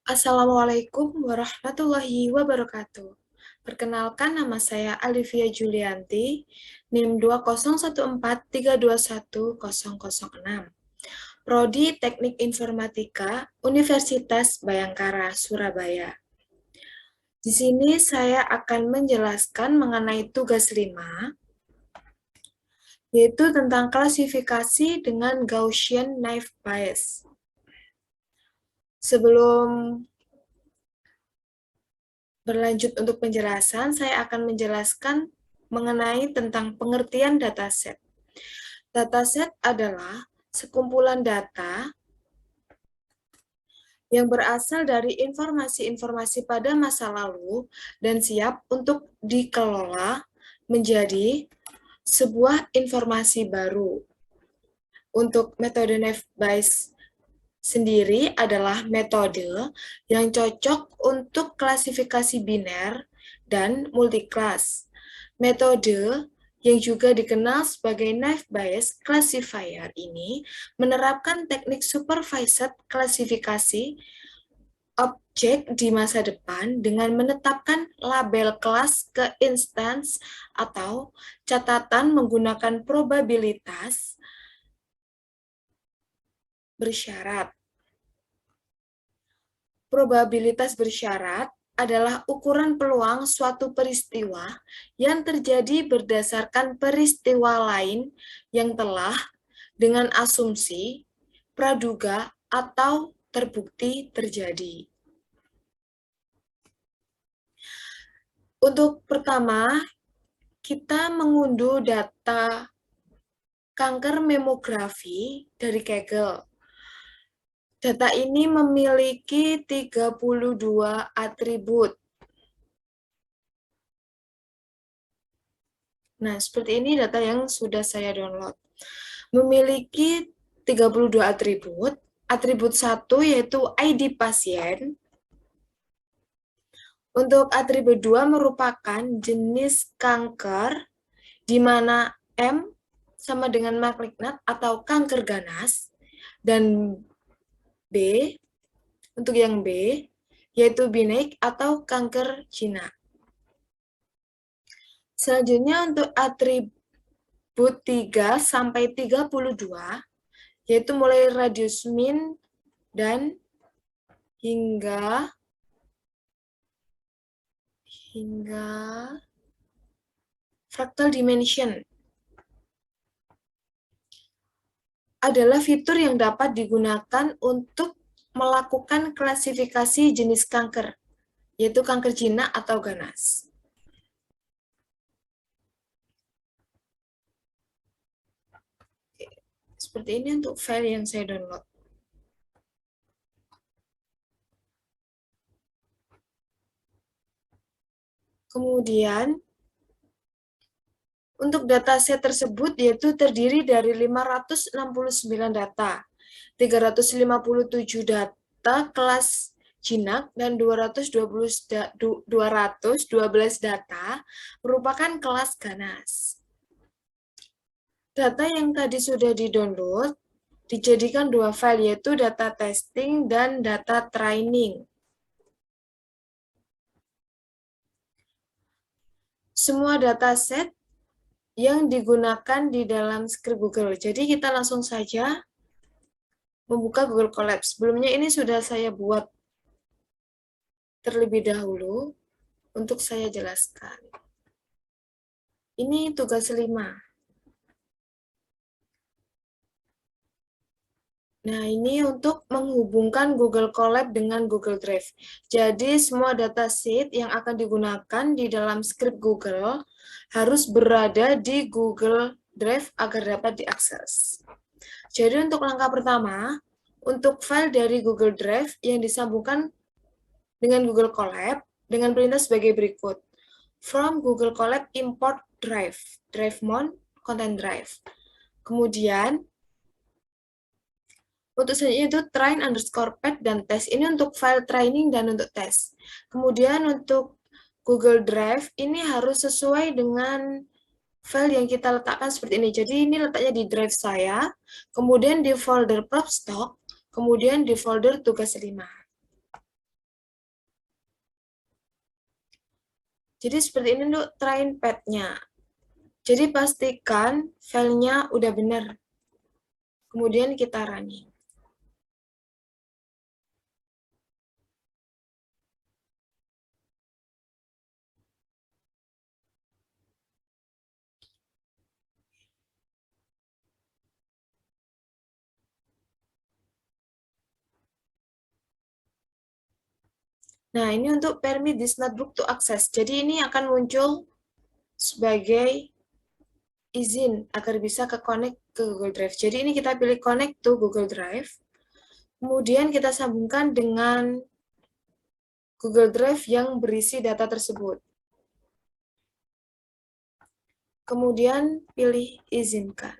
Assalamualaikum warahmatullahi wabarakatuh. Perkenalkan, nama saya Alivia Julianti, NIM 20143210006. Prodi Teknik Informatika, Universitas Bhayangkara, Surabaya. Di sini saya akan menjelaskan mengenai tugas 5, yaitu tentang klasifikasi dengan Gaussian Knife Bias. Sebelum berlanjut untuk penjelasan, saya akan menjelaskan mengenai tentang pengertian dataset. Dataset adalah sekumpulan data yang berasal dari informasi-informasi pada masa lalu dan siap untuk dikelola menjadi sebuah informasi baru. Untuk metode Naive-Bayes sendiri adalah metode yang cocok untuk klasifikasi biner dan multiclass. Metode yang juga dikenal sebagai Naive-Bayes classifier ini menerapkan teknik supervised klasifikasi objek di masa depan dengan menetapkan label kelas ke instance atau catatan menggunakan probabilitas bersyarat. Probabilitas bersyarat adalah ukuran peluang suatu peristiwa yang terjadi berdasarkan peristiwa lain yang telah, dengan asumsi, praduga, atau terbukti terjadi. Untuk pertama, kita mengunduh data kanker mamografi dari Kaggle. Data ini memiliki 32 atribut. Nah, seperti ini data yang sudah saya download. Memiliki 32 atribut. Atribut 1 yaitu ID pasien. Untuk atribut 2 merupakan jenis kanker, di mana M sama dengan malignant atau kanker ganas, dan B, untuk yang B, yaitu benign atau kanker jinak. Selanjutnya untuk atribut 3 sampai 32, yaitu mulai radius min dan hingga fractal dimension, adalah fitur yang dapat digunakan untuk melakukan klasifikasi jenis kanker, yaitu kanker jinak atau ganas. Seperti ini untuk file yang saya download. Kemudian, untuk dataset tersebut yaitu terdiri dari 569 data, 357 data kelas jinak, dan 212 data merupakan kelas ganas. Data yang tadi sudah di-download dijadikan dua file, yaitu data testing dan data training. Semua dataset yang digunakan di dalam script Google. Jadi kita langsung saja membuka Google Colab. Sebelumnya ini sudah saya buat terlebih dahulu untuk saya jelaskan. Ini tugas 5. Nah, ini untuk menghubungkan Google Colab dengan Google Drive. Jadi, semua dataset yang akan digunakan di dalam script Google harus berada di Google Drive agar dapat diakses. Jadi, untuk langkah pertama, untuk file dari Google Drive yang disambungkan dengan Google Colab dengan perintah sebagai berikut. From Google Colab import drive, drive-mon, content drive. Kemudian, untuk selanjutnya itu train_pad dan test. Ini untuk file training dan untuk tes. Kemudian untuk Google Drive ini harus sesuai dengan file yang kita letakkan seperti ini. Jadi ini letaknya di drive saya, kemudian di folder prop stock, kemudian di folder tugas 5. Jadi seperti ini untuk trainpad-nya. Jadi pastikan filenya udah benar. Kemudian kita running. Nah, ini untuk permit this notebook to access. Jadi ini akan muncul sebagai izin agar bisa ke connect ke Google Drive. Jadi ini kita pilih connect to Google Drive. Kemudian kita sambungkan dengan Google Drive yang berisi data tersebut. Kemudian pilih izinkan.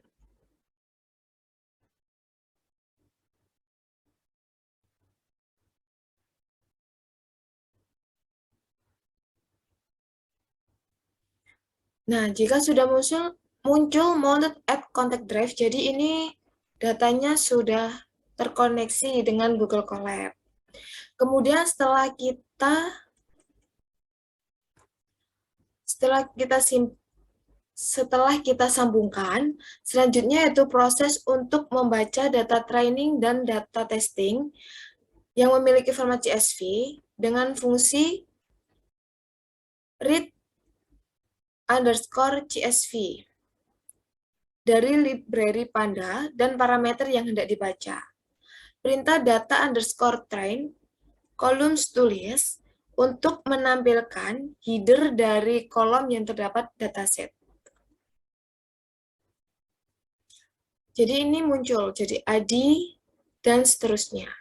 Nah, jika sudah muncul mounted at contact drive, jadi ini datanya sudah terkoneksi dengan Google Colab. Kemudian setelah kita sambungkan, selanjutnya yaitu proses untuk membaca data training dan data testing yang memiliki format CSV dengan fungsi read underscore CSV dari library Panda dan parameter yang hendak dibaca. Perintah data underscore train columns tulis untuk menampilkan header dari kolom yang terdapat dataset. Jadi ini muncul, jadi ID dan seterusnya.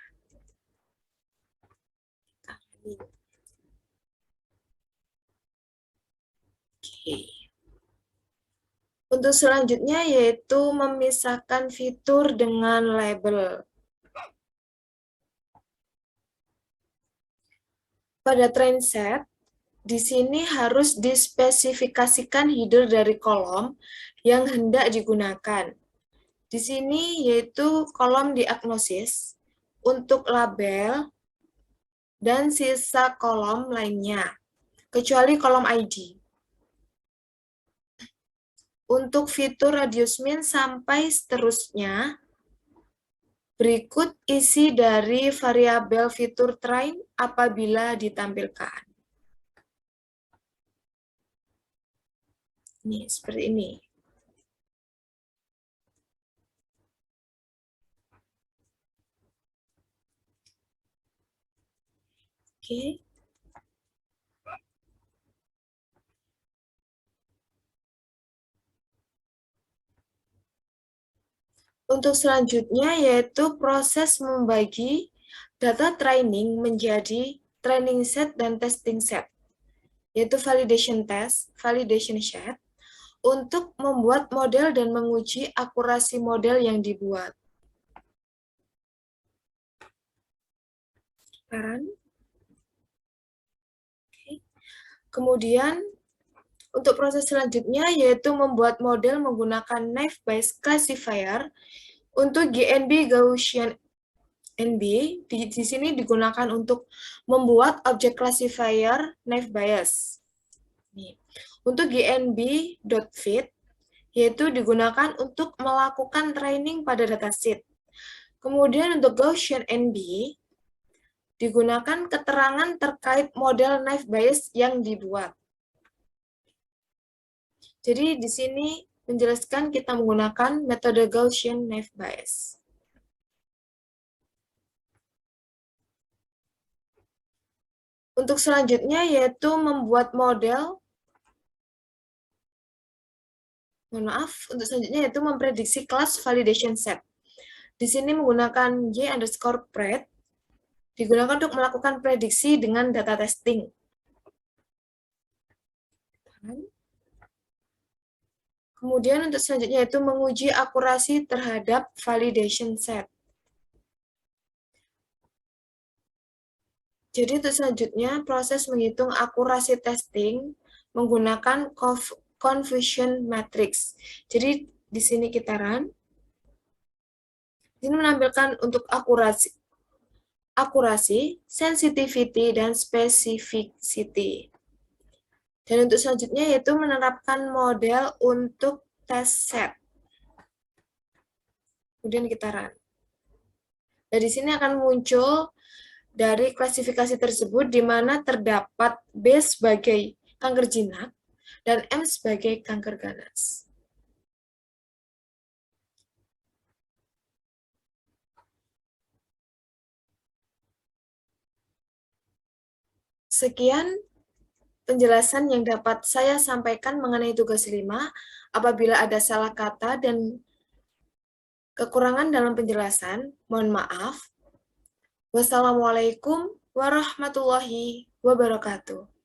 Oke. Untuk selanjutnya yaitu memisahkan fitur dengan label. Pada train set, di sini harus dispesifikasikan header dari kolom yang hendak digunakan. Di sini yaitu kolom diagnosis untuk label dan sisa kolom lainnya, kecuali kolom ID. Untuk fitur radius min sampai seterusnya, berikut isi dari variabel fitur train apabila ditampilkan. Ini seperti ini. Oke. Untuk selanjutnya yaitu proses membagi data training menjadi training set dan testing set, yaitu validation test, validation set, untuk membuat model dan menguji akurasi model yang dibuat. Kemudian, untuk proses selanjutnya yaitu membuat model menggunakan Naive Bayes Classifier untuk GNB Gaussian NB. Di sini digunakan untuk membuat objek classifier Naive Bayes. Untuk GNB.fit yaitu digunakan untuk melakukan training pada dataset. Kemudian untuk Gaussian NB digunakan keterangan terkait model Naive Bayes yang dibuat. Jadi di sini menjelaskan kita menggunakan metode Gaussian Naive Bayes. Untuk selanjutnya yaitu membuat model. Untuk selanjutnya yaitu memprediksi kelas validation set. Di sini menggunakan y_pred digunakan untuk melakukan prediksi dengan data testing. Kemudian untuk selanjutnya yaitu menguji akurasi terhadap validation set. Jadi untuk selanjutnya proses menghitung akurasi testing menggunakan confusion matrix. Jadi di sini kita run. Ini menampilkan untuk akurasi, sensitivity, dan specificity. Dan untuk selanjutnya yaitu menerapkan model untuk tes set. Kemudian kita run. Dari sini akan muncul dari klasifikasi tersebut di mana terdapat B sebagai kanker jinak dan M sebagai kanker ganas. Sekian penjelasan yang dapat saya sampaikan mengenai tugas 5. Apabila ada salah kata dan kekurangan dalam penjelasan, mohon maaf. Wassalamualaikum warahmatullahi wabarakatuh.